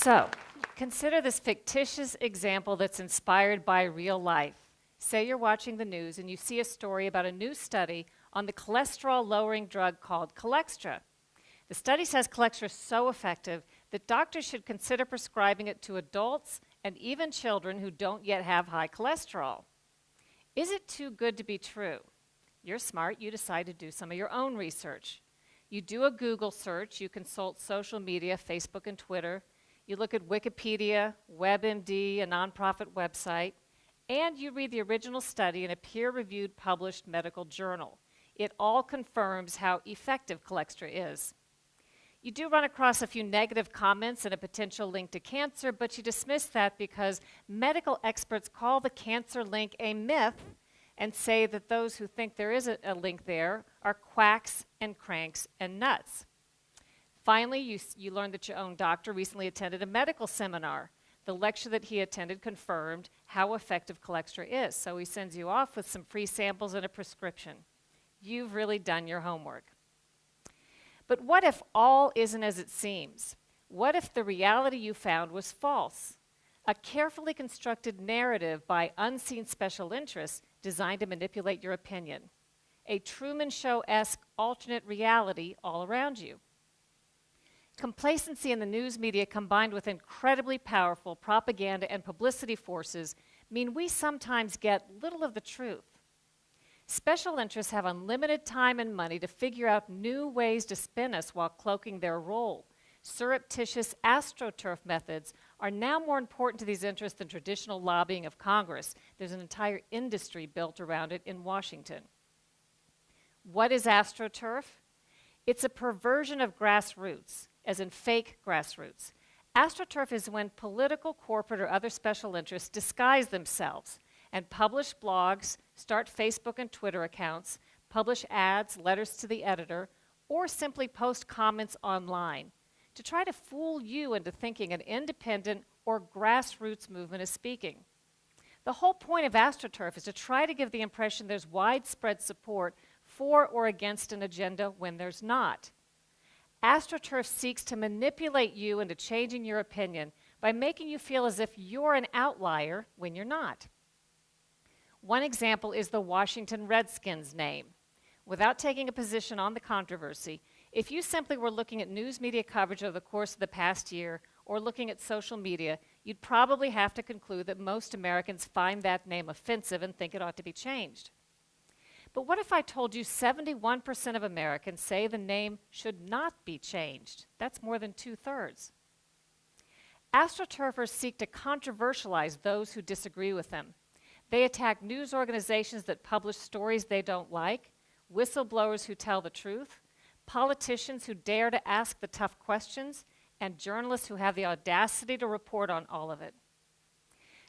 So, consider this fictitious example that's inspired by real life. Say you're watching the news and you see a story about a new study on the cholesterol-lowering drug called Cholextra. The study says Cholextra is so effective that doctors should consider prescribing it to adults and even children who don't yet have high cholesterol. Is it too good to be true? You're smart, you decide to do some of your own research. You do a Google search, you consult social media, Facebook and Twitter, you look at Wikipedia, WebMD, a nonprofit website, and you read the original study in a peer-reviewed published medical journal. It all confirms how effective Cholextra is. You do run across a few negative comments and a potential link to cancer, but you dismiss that because medical experts call the cancer link a myth and say that those who think there is a link there are quacks and cranks and nuts. Finally, you learn that your own doctor recently attended a medical seminar. The lecture that he attended confirmed how effective Cholextra is, so he sends you off with some free samples and a prescription. You've really done your homework. But what if all isn't as it seems? What if the reality you found was false? A carefully constructed narrative by unseen special interests designed to manipulate your opinion. A Truman Show-esque alternate reality all around you. Complacency in the news media combined with incredibly powerful propaganda and publicity forces mean we sometimes get little of the truth. Special interests have unlimited time and money to figure out new ways to spin us while cloaking their role. Surreptitious astroturf methods are now more important to these interests than traditional lobbying of Congress. There's an entire industry built around it in Washington. What is astroturf? It's a perversion of grassroots, as in fake grassroots. AstroTurf is when political, corporate, or other special interests disguise themselves and publish blogs, start Facebook and Twitter accounts, publish ads, letters to the editor, or simply post comments online to try to fool you into thinking an independent or grassroots movement is speaking. The whole point of AstroTurf is to try to give the impression there's widespread support for or against an agenda when there's not. AstroTurf seeks to manipulate you into changing your opinion by making you feel as if you're an outlier when you're not. One example is the Washington Redskins name. Without taking a position on the controversy, if you simply were looking at news media coverage over the course of the past year or looking at social media, you'd probably have to conclude that most Americans find that name offensive and think it ought to be changed. But what if I told you 71% of Americans say the name should not be changed? That's more than 2/3. AstroTurfers seek to controversialize those who disagree with them. They attack news organizations that publish stories they don't like, whistleblowers who tell the truth, politicians who dare to ask the tough questions, and journalists who have the audacity to report on all of it.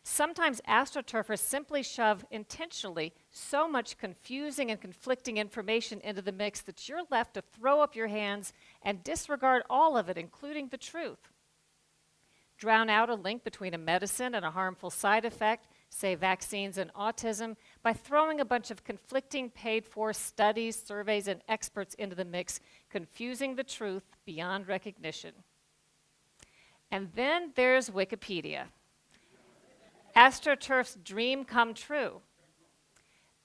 Sometimes AstroTurfers simply shove intentionally so much confusing and conflicting information into the mix that you're left to throw up your hands and disregard all of it, including the truth. Drown out a link between a medicine and a harmful side effect, say vaccines and autism, by throwing a bunch of conflicting paid-for studies, surveys, and experts into the mix, confusing the truth beyond recognition. And then there's Wikipedia. AstroTurf's dream come true.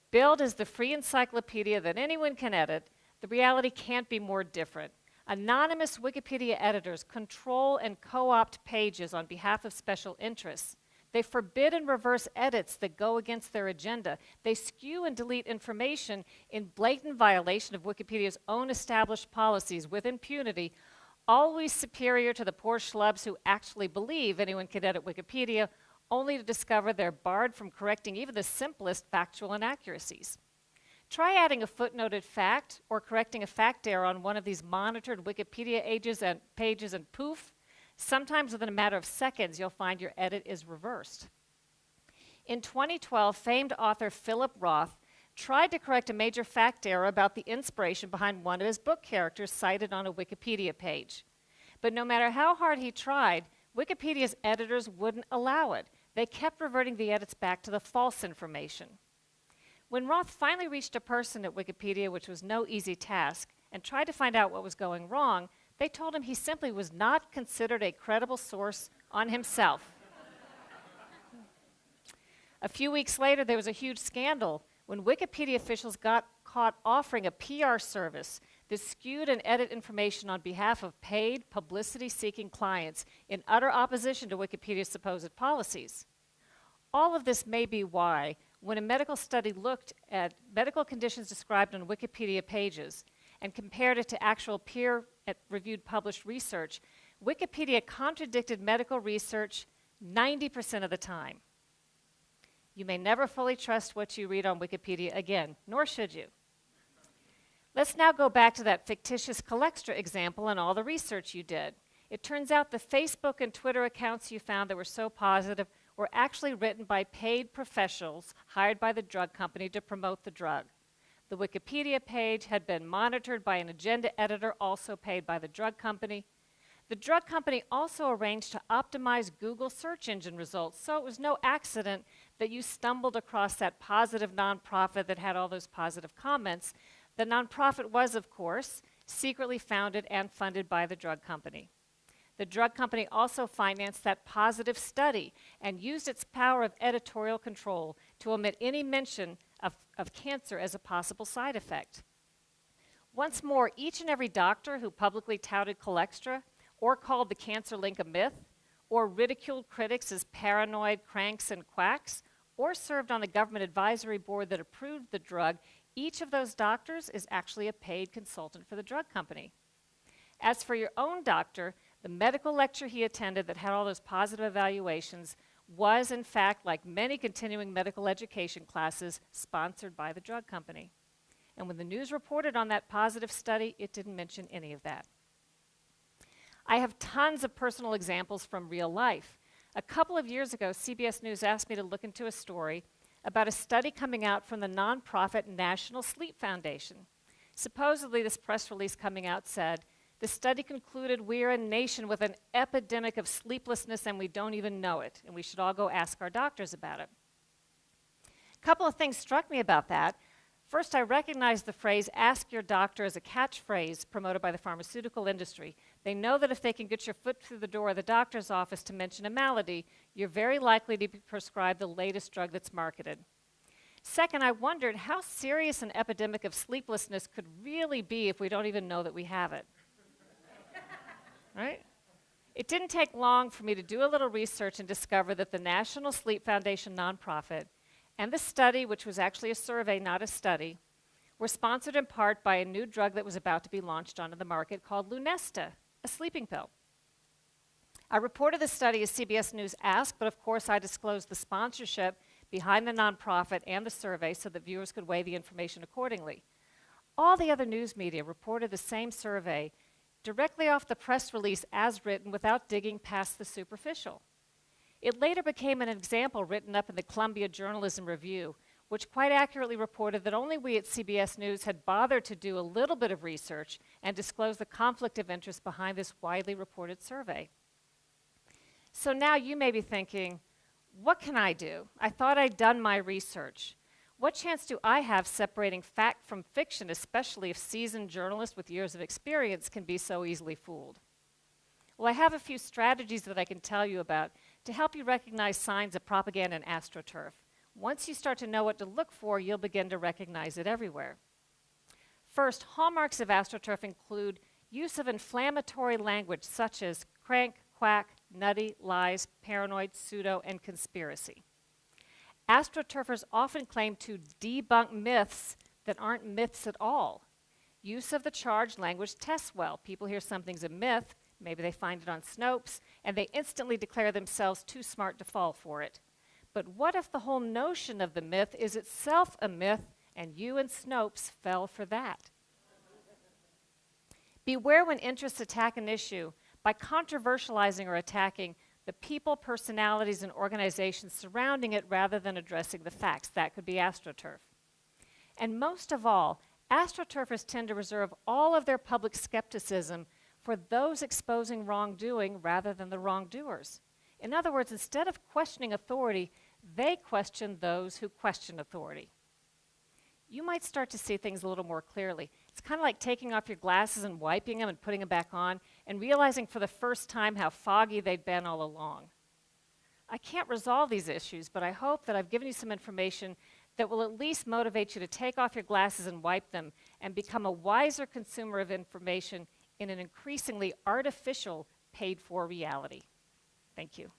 Billed as the free encyclopedia that anyone can edit, the reality can't be more different. Anonymous Wikipedia editors control and co-opt pages on behalf of special interests. They forbid and reverse edits that go against their agenda. They skew and delete information in blatant violation of Wikipedia's own established policies with impunity, always superior to the poor schlubs who actually believe anyone can edit Wikipedia, only to discover they're barred from correcting even the simplest factual inaccuracies. Try adding a footnoted fact or correcting a fact error on one of these monitored Wikipedia pages and poof, sometimes within a matter of seconds you'll find your edit is reversed. In 2012, famed author Philip Roth tried to correct a major fact error about the inspiration behind one of his book characters cited on a Wikipedia page. But no matter how hard he tried, Wikipedia's editors wouldn't allow it. They kept reverting the edits back to the false information. When Roth finally reached a person at Wikipedia, which was no easy task, and tried to find out what was going wrong, they told him he simply was not considered a credible source on himself. A few weeks later, there was a huge scandal when Wikipedia officials got caught offering a PR service that skewed and edited information on behalf of paid, publicity-seeking clients in utter opposition to Wikipedia's supposed policies. All of this may be why, when a medical study looked at medical conditions described on Wikipedia pages and compared it to actual peer-reviewed published research, Wikipedia contradicted medical research 90% of the time. You may never fully trust what you read on Wikipedia again, nor should you. Let's now go back to that fictitious Colextra example and all the research you did. It turns out the Facebook and Twitter accounts you found that were so positive were actually written by paid professionals hired by the drug company to promote the drug. The Wikipedia page had been monitored by an agenda editor also paid by the drug company. The drug company also arranged to optimize Google search engine results, so it was no accident that you stumbled across that positive nonprofit that had all those positive comments. The nonprofit was, of course, secretly founded and funded by the drug company. The drug company also financed that positive study and used its power of editorial control to omit any mention of cancer as a possible side effect. Once more, each and every doctor who publicly touted Colextra or called the cancer link a myth, or ridiculed critics as paranoid cranks and quacks, or served on a government advisory board that approved the drug, each of those doctors is actually a paid consultant for the drug company. As for your own doctor, the medical lecture he attended that had all those positive evaluations was, in fact, like many continuing medical education classes, sponsored by the drug company. And when the news reported on that positive study, it didn't mention any of that. I have tons of personal examples from real life. A couple of years ago, CBS News asked me to look into a story about a study coming out from the nonprofit National Sleep Foundation. Supposedly, this press release coming out said, the study concluded we're a nation with an epidemic of sleeplessness and we don't even know it, and we should all go ask our doctors about it. A couple of things struck me about that. First, I recognized the phrase, ask your doctor, as a catchphrase promoted by the pharmaceutical industry. They know that if they can get your foot through the door of the doctor's office to mention a malady, you're very likely to be prescribed the latest drug that's marketed. Second, I wondered how serious an epidemic of sleeplessness could really be if we don't even know that we have it. Right? It didn't take long for me to do a little research and discover that the National Sleep Foundation nonprofit and the study, which was actually a survey, not a study, were sponsored in part by a new drug that was about to be launched onto the market called Lunesta, a sleeping pill. I reported the study as CBS News asked, but of course I disclosed the sponsorship behind the nonprofit and the survey so that viewers could weigh the information accordingly. All the other news media reported the same survey directly off the press release as written without digging past the superficial. It later became an example written up in the Columbia Journalism Review, which quite accurately reported that only we at CBS News had bothered to do a little bit of research and disclose the conflict of interest behind this widely reported survey. So now you may be thinking, what can I do? I thought I'd done my research. What chance do I have separating fact from fiction, especially if seasoned journalists with years of experience can be so easily fooled? Well, I have a few strategies that I can tell you about to help you recognize signs of propaganda and AstroTurf. Once you start to know what to look for, you'll begin to recognize it everywhere. First, hallmarks of AstroTurf include use of inflammatory language such as crank, quack, nutty, lies, paranoid, pseudo, and conspiracy. AstroTurfers often claim to debunk myths that aren't myths at all. Use of the charged language tests well. People hear something's a myth, maybe they find it on Snopes, and they instantly declare themselves too smart to fall for it. But what if the whole notion of the myth is itself a myth, and you and Snopes fell for that? Beware when interests attack an issue by controversializing or attacking the people, personalities, and organizations surrounding it rather than addressing the facts. That could be AstroTurf. And most of all, AstroTurfers tend to reserve all of their public skepticism for those exposing wrongdoing rather than the wrongdoers. In other words, instead of questioning authority, they question those who question authority. You might start to see things a little more clearly. It's kind of like taking off your glasses and wiping them and putting them back on and realizing for the first time how foggy they'd been all along. I can't resolve these issues, but I hope that I've given you some information that will at least motivate you to take off your glasses and wipe them and become a wiser consumer of information in an increasingly artificial, paid-for reality. Thank you.